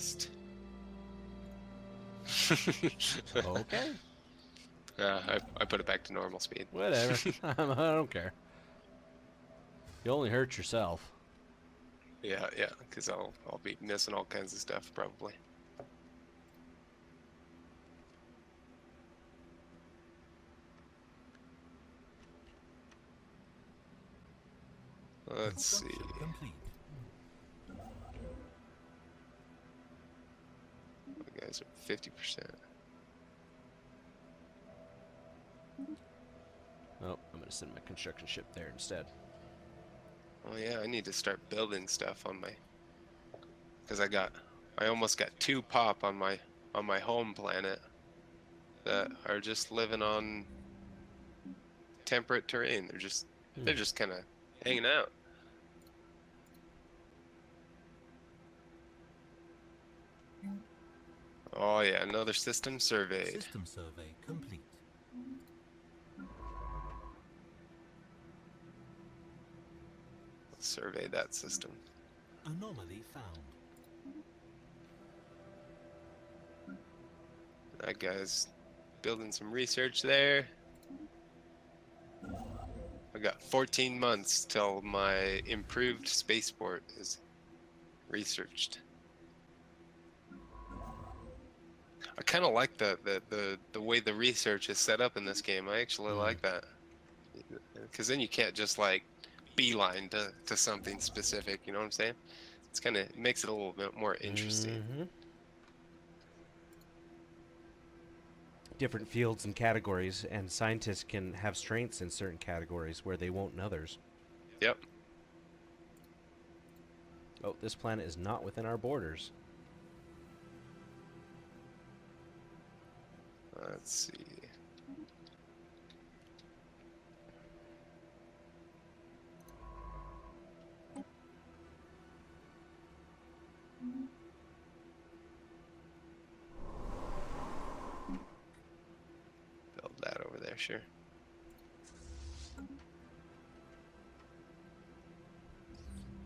fast. Okay. I put it back to normal speed. Whatever. I don't care. You only hurt yourself. Yeah, because I'll be missing all kinds of stuff probably. Let's see. Complete. You guys are 50%. Oh, I'm going to send my construction ship there instead. Oh yeah, I need to start building stuff on my, because I almost got 2 pop on my home planet that are just living on temperate terrain. They're just kind of hanging out. Oh yeah, another system surveyed. System survey complete. Let's survey that system. Anomaly found. That guy's building some research there. I got 14 months till my improved spaceport is researched. I kind of like the way the research is set up in this game. I actually like that, because then you can't just like beeline to something specific. You know what I'm saying? It's kind of makes it a little bit more interesting. Different fields and categories, and scientists can have strengths in certain categories where they won't in others. Yep. Oh, this planet is not within our borders. Let's see. Build that over there, sure.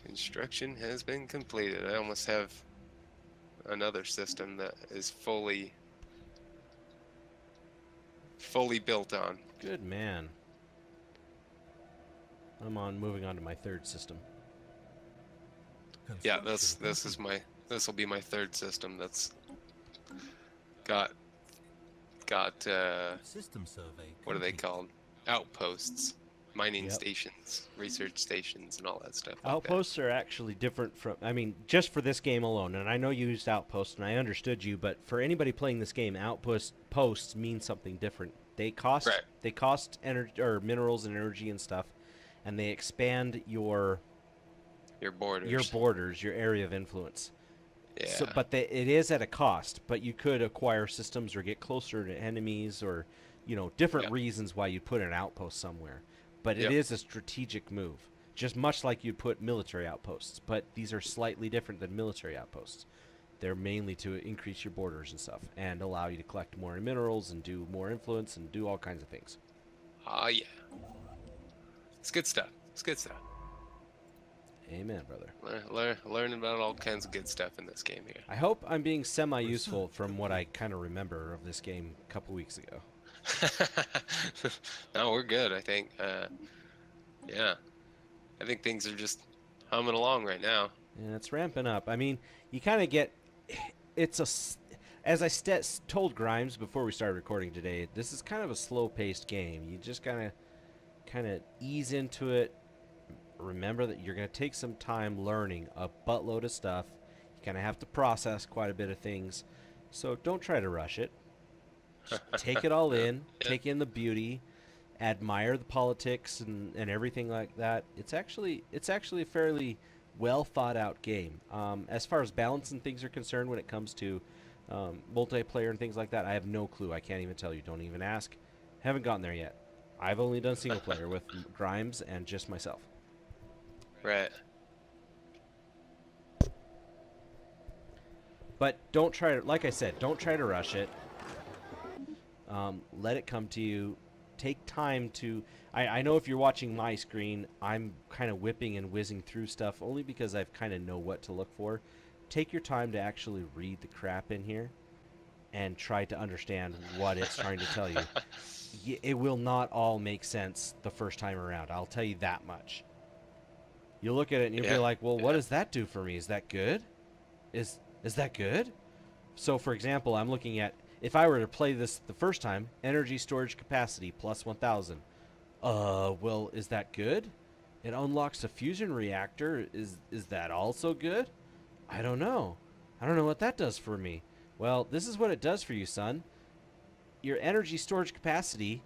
Construction has been completed. I almost have another system that is fully built on. Good man. I'm moving on to my third system. Yeah, this will be my third system that's got System survey. what are they complete. called? Outposts, mining Yep. stations, research stations, and all that stuff. Like Outposts are actually different from, I mean, just for this game alone, and I know you used outposts, and I understood you, but for anybody playing this game, posts mean something different. They cost Right. they cost energy or minerals and energy and stuff, and they expand your borders. your area of influence. Yeah. So, but it is at a cost. But you could acquire systems or get closer to enemies, or different Yep. reasons why you'd put an outpost somewhere. But it Yep. is a strategic move, just much like you'd put military outposts. But these are slightly different than military outposts. They're mainly to increase your borders and stuff, and allow you to collect more minerals and do more influence and do all kinds of things. Yeah. It's good stuff. It's good stuff. Amen, brother. Learning about all kinds of good stuff in this game here. I hope I'm being semi-useful from what I kind of remember of this game a couple weeks ago. No, we're good, I think. Yeah. I think things are just humming along right now. And it's ramping up. I mean, you kind of get... As I told Grimes before we started recording today, this is kind of a slow-paced game. You just kind of ease into it. Remember that you're going to take some time learning a buttload of stuff. You kind of have to process quite a bit of things. So don't try to rush it. Just take it all in. Take in the beauty. Admire the politics and everything like that. It's actually a fairly well thought out game. As far as balance and things are concerned, when it comes to multiplayer and things like that, I have no clue. I can't even tell you. Don't even ask. Haven't gotten there yet. I've only done single player with Grimes and just myself. Right. But don't try to, like I said, don't try to rush it. Let it come to you. Take time to... I know if you're watching my screen, I'm kind of whipping and whizzing through stuff only because I kind of know what to look for. take your time to actually read the crap in here and try to understand what it's trying to tell you. It will not all make sense the first time around. I'll tell you that much. You'll look at it and you'll be like, well, what does that do for me? Is that good? Is that good? So, for example, I'm looking at, if I were to play this the first time, energy storage capacity plus 1,000. Well, is that good? It unlocks a fusion reactor. Is that also good? I don't know. I don't know what that does for me. Well, this is what it does for you, son. Your energy storage capacity,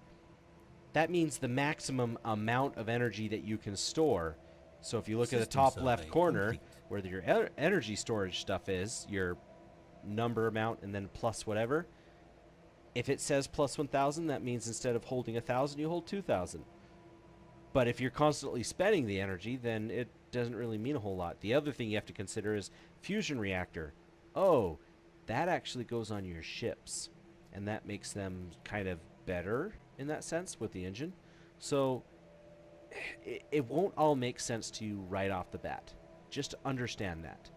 that means the maximum amount of energy that you can store. So if you look at the top left corner, where your energy storage stuff is, your number amount and then plus whatever, if it says plus 1,000, that means instead of holding 1,000, you hold 2,000. But if you're constantly spending the energy, then it doesn't really mean a whole lot. The other thing you have to consider is fusion reactor. Oh, that actually goes on your ships, and that makes them kind of better in that sense with the engine. So it won't all make sense to you right off the bat. Just understand that.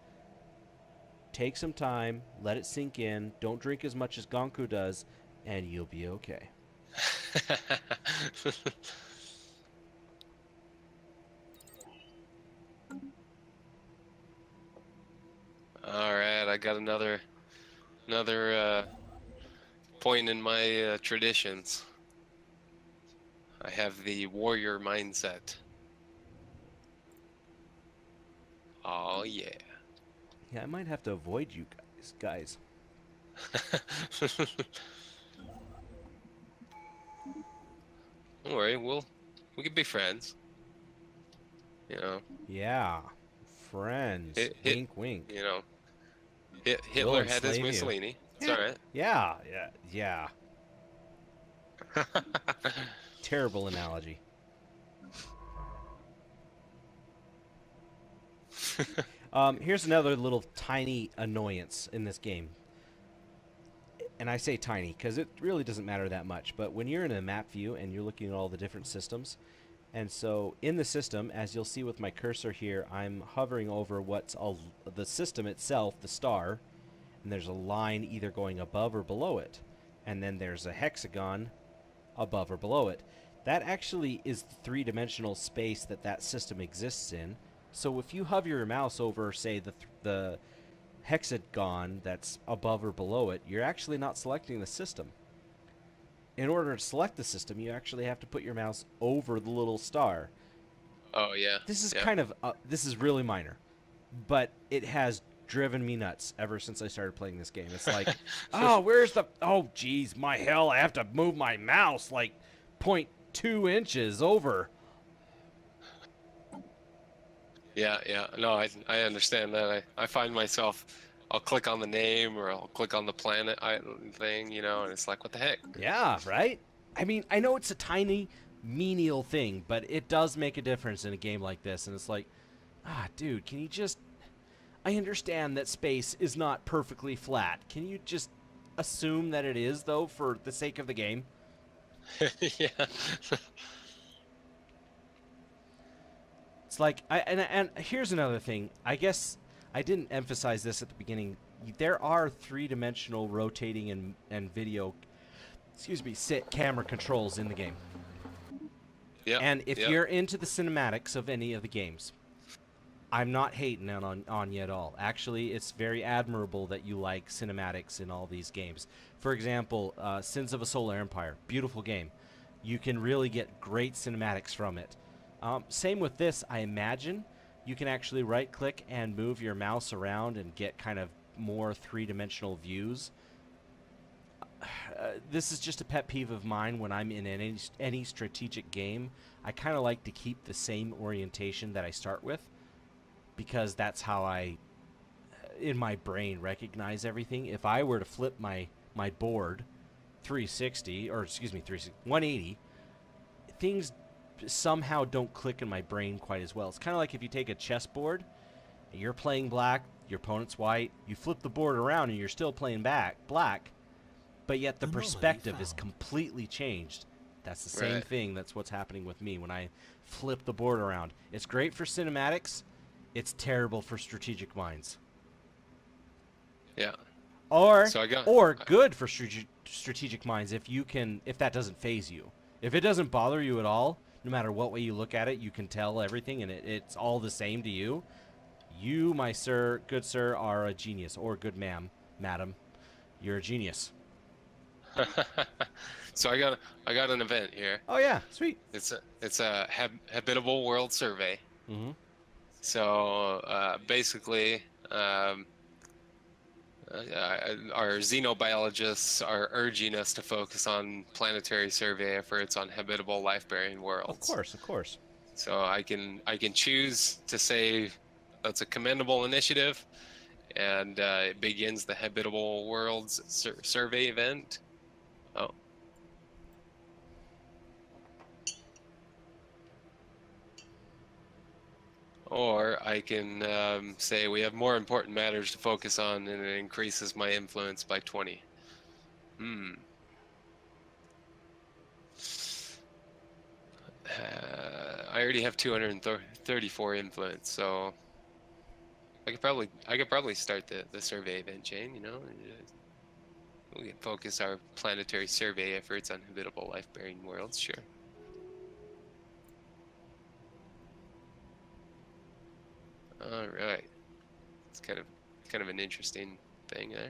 Take some time, let it sink in, don't drink as much as Gankhuu does, and you'll be okay. All right, I got another point in my traditions. I have the warrior mindset. Oh yeah. Yeah, I might have to avoid you guys. Don't worry, we could be friends. You know. Yeah, friends. Wink, wink. You know. Hitler had his Mussolini. It's all right. Yeah. Terrible analogy. Here's another little tiny annoyance in this game. And I say tiny because it really doesn't matter that much. But when you're in a map view and you're looking at all the different systems, and so in the system, as you'll see with my cursor here, I'm hovering over what's all the system itself, the star, and there's a line either going above or below it. And then there's a hexagon above or below it. That actually is the three-dimensional space that system exists in. So if you hover your mouse over, say, the hexagon that's above or below it, you're actually not selecting the system. In order to select the system, you actually have to put your mouse over the little star. Oh, yeah. This is kind of, this is really minor, but it has driven me nuts ever since I started playing this game. It's like, oh, geez, my hell, I have to move my mouse like 0.2 inches over. Yeah. No, I understand that. I find myself, I'll click on the name or I'll click on the planet thing, you know, and it's like, what the heck? Yeah, right? I mean, I know it's a tiny, menial thing, but it does make a difference in a game like this. And it's like, dude, can you just... I understand that space is not perfectly flat. Can you just assume that it is, though, for the sake of the game? Yeah. It's like, and here's another thing. I guess I didn't emphasize this at the beginning. There are three-dimensional rotating and video, sit camera controls in the game. Yeah. And if you're into the cinematics of any of the games, I'm not hating on you at all. Actually, it's very admirable that you like cinematics in all these games. For example, Sins of a Solar Empire, beautiful game. You can really get great cinematics from it. Same with this, I imagine. You can actually right-click and move your mouse around and get kind of more three-dimensional views. This is just a pet peeve of mine when I'm in any strategic game. I kind of like to keep the same orientation that I start with, because that's how I, in my brain, recognize everything. If I were to flip my board 180, things somehow don't click in my brain quite as well. It's kind of like if you take a chessboard, you're playing black, your opponent's white, you flip the board around and you're still playing black, but yet the perspective is completely changed. That's the same thing. That's what's happening with me when I flip the board around. It's great for cinematics. It's terrible for strategic minds. Yeah. Or So I got. good for strategic minds if that doesn't phase you. If it doesn't bother you at all, no matter what way you look at it, you can tell everything and it's all the same to you. You, my sir, good sir, are a genius, or good ma'am, madam. You're a genius. So I got an event here. Oh yeah, sweet. It's a habitable world survey. Mm-hmm. So basically, our xenobiologists are urging us to focus on planetary survey efforts on habitable life-bearing worlds. Of course. So I can choose to say that's a commendable initiative, and it begins the habitable worlds survey event. Oh. Or I can say we have more important matters to focus on, and it increases my influence by 20. I already have 234 influence, so I could probably start the survey event chain. You know, we can focus our planetary survey efforts on habitable life-bearing worlds. Sure. All right. It's kind of an interesting thing there.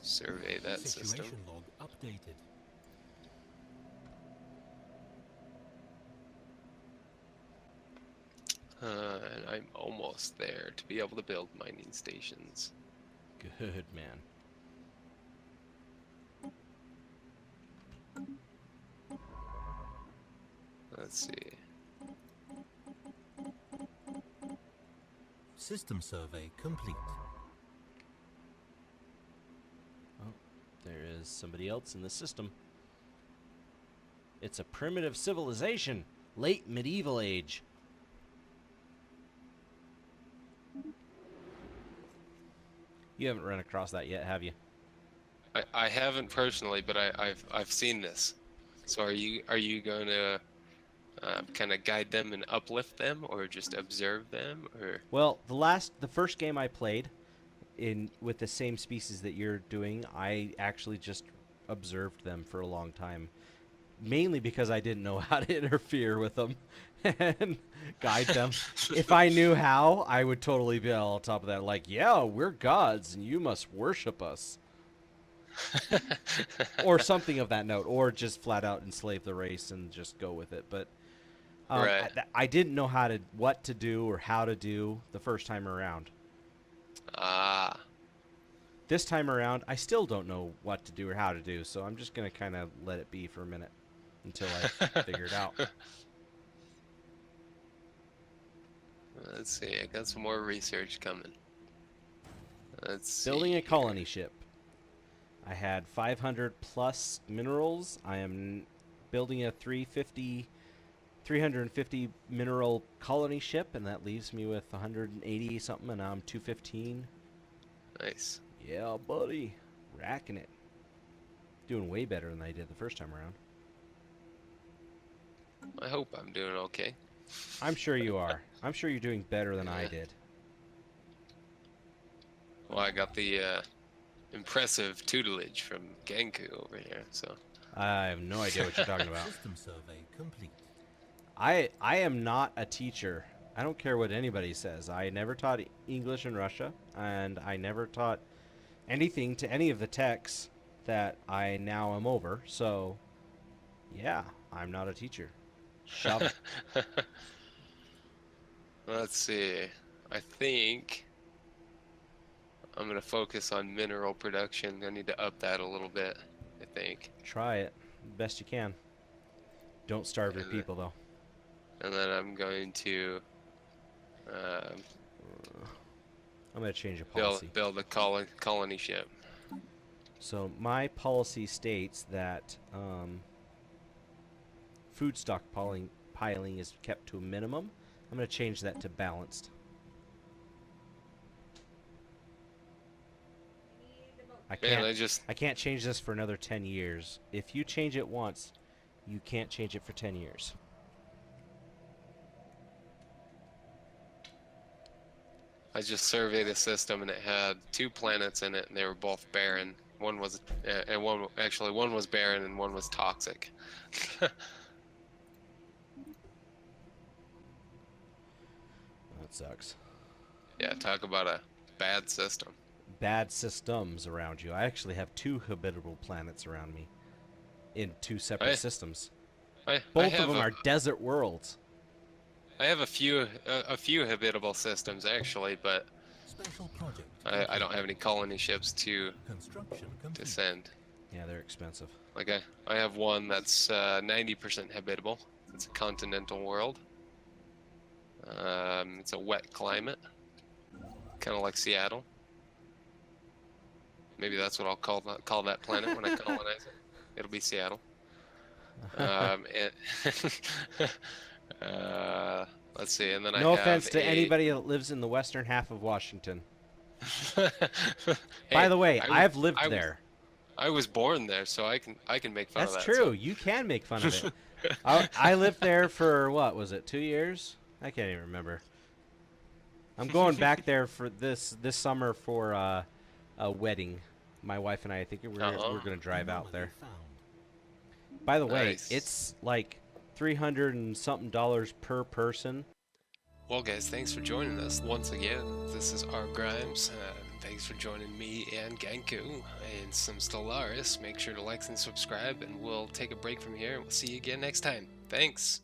Survey that system. Situation log updated. And I'm almost there to be able to build mining stations. Good man. Let's see. System survey complete. Oh, there is somebody else in the system. It's a primitive civilization, late medieval age. You haven't run across that yet, have you? I haven't personally, but I've seen this. So are you going to kind of guide them and uplift them, or just observe them, or? Well, the first game I played with the same species that you're doing, I actually just observed them for a long time, mainly because I didn't know how to interfere with them and guide them. If I knew how, I would totally be on top of that, like, yeah, we're gods and you must worship us. Or something of that note, or just flat out enslave the race and just go with it. But Right. I didn't know what to do or how to do the first time around. Ah. This time around, I still don't know what to do or how to do, so I'm just going to kind of let it be for a minute until I figure it out. Let's see. I got some more research coming. Let's Building see a colony ship. I had 500 plus minerals. I am building a 350 mineral colony ship, and that leaves me with 180 something, and now I'm 215. Nice. Yeah, buddy. Racking it. Doing way better than I did the first time around. I hope I'm doing okay. I'm sure you are. I'm sure you're doing better than I Yeah. did. Well, I got the impressive tutelage from Gankhuu over here, so. I have no idea what you're talking about. System survey complete. I am not a teacher. I don't care what anybody says. I never taught English in Russia, and I never taught anything to any of the techs that I now am over. So, yeah, I'm not a teacher. Shove it. Let's see. I think I'm gonna focus on mineral production. I need to up that a little bit, I think. Try it best you can. Don't starve your And people, though. And then I'm going to I'm going to change a policy. build a colony ship. So my policy states that food stock piling is kept to a minimum. I'm going to change that to balanced. Man, I just I can't change this for another 10 years. If you change it once, you can't change it for 10 years. I just surveyed a system and it had 2 planets in it, and they were both barren. One was, and one actually one was barren and one was toxic. That sucks. Yeah, talk about a bad system. Bad systems around you. I actually have 2 habitable planets around me in 2 separate systems. Both of them are desert worlds. I have a few habitable systems actually, but Special project. I don't have any colony ships to Construction complete. send. Yeah, they're expensive. Like I have one that's 90% habitable. It's a continental world. It's a wet climate, kind of like Seattle. Maybe that's what I'll call that planet when I colonize it. It'll be Seattle. Let's see, and then No offense to anybody that lives in the western half of Washington. By the way, I've lived there. I was born there, so I can make fun of that. That's true. So. You can make fun of it. I lived there for what was it? 2 years? I can't even remember. I'm going back there for this summer for a wedding. My wife and I think we're going to drive out there. By the way, it's like $300 and something per person. Well, guys, thanks for joining us once again. This is R. Grimes. Thanks for joining me and Gankhuu and some Stellaris. Make sure to like and subscribe, and we'll take a break from here, and we'll see you again next time. Thanks.